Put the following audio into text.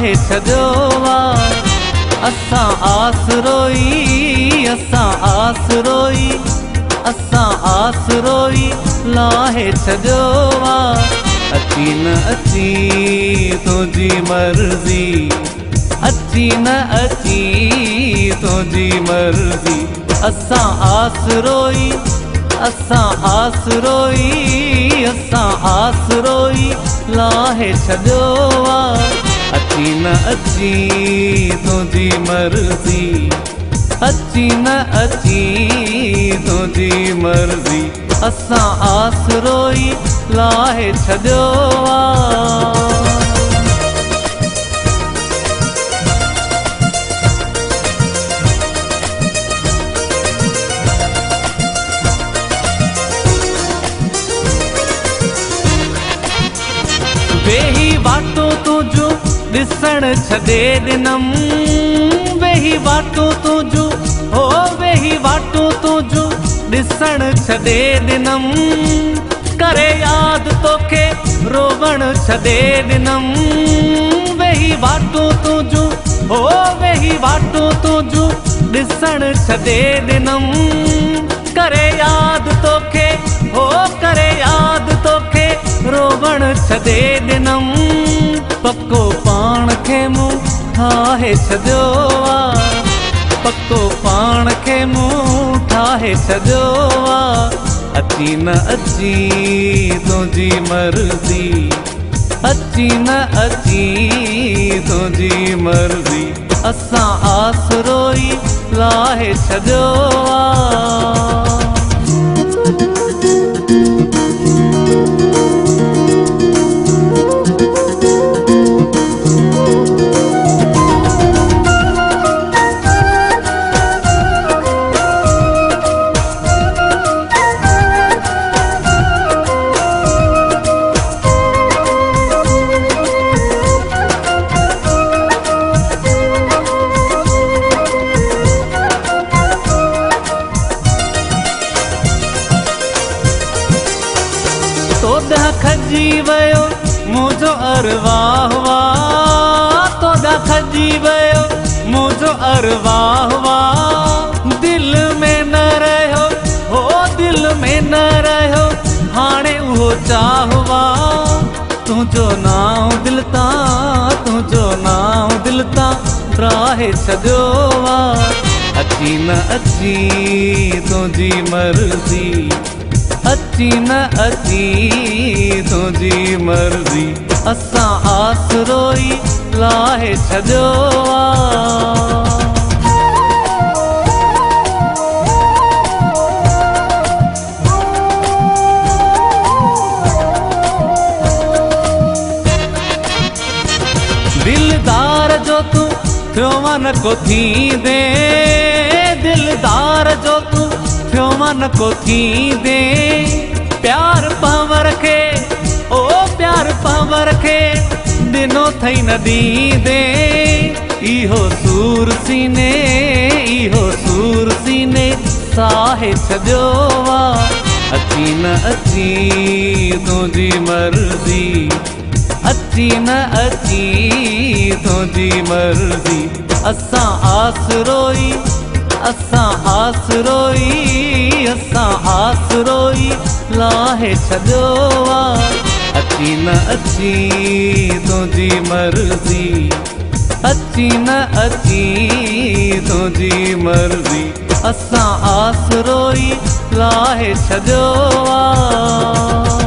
लाहे छॾियो आहे। असां आसरोई असां आसरोई असां आसरोई लाहे छॾियो आहे। अची न अची तुंहिंजी मर्ज़ी, अची न अची तुंहिंजी मर्ज़ी। असां आसरोई असां आसरोई असां आसरोई लाहे छॾियो आहे। अची न अची तुंहिंजी मर्ज़ी, अची न अची तुंहिंजी मर्ज़ी। असां आसरोई लाहे छॾियो आहे। वेही वाटो तुंहिंजो ॾिसण छॾे ॾिनम, वेही वाटो तुंहिंजो हो वेही वाटो तुंहिंजो ॾिसण छॾे ॾिनम। करे यादि तोखे रोवण छॾे ॾिनम। वेही वाटो तुंहिंजो हो वेही वाटो तुंहिंजो ॾिसण छॾे ॾिनम। करे यादि तोखे हो करे यादि तोखे रोवण छॾे ॾिनम। पको पाण खे मूं ठाहे छॾियो आहे, पको पाण खे मूं ठाहे छॾियो आहे। अची न अची तुंहिंजी मर्ज़ी, अची न अची तुंहिंजी मर्ज़ी। असां आसरोई लाहे छॾियो आहे। तोॾां खजी वियो मुंहिंजो अरवाह वाह, तोॾां खजी वियो मुंहिंजो अरवाह वाह। दिल में न रहियो हो दिल में न रहियो हाणे उहो चाह वाह। तुंहिंजो नाम दिल तां तुंहिंजो नाम दिल तां त्राहे छॾियो आहे। अची न अची तुंहिंजी मर्ज़ी, अची न अची तुंहिंजी मर्ज़ी। असां आसरोई लाहे छॾियो आहे। दिलदार जो तूं थियो मन को थींदे, दिलदार जो तूं थियो मन को थींदे। प्यार पावर खे ओ प्यार पावर खे ॾिनो थई न ॾींदे। इहो सूर सीने इहो सूर सीने साहे छॾियो आहे। अची न अची तुंहिंजी मर्ज़ी, अची न अची तुंहिंजी मर्ज़ी। असां आसरोई असां आसरोई असां आसरोई लाहे छॾियो आहे। अची न अची तुंहिंजी मर्ज़ी, अची न अची तुंहिंजी मर्ज़ी। असां आसरोई लाहे छॾियो आहे।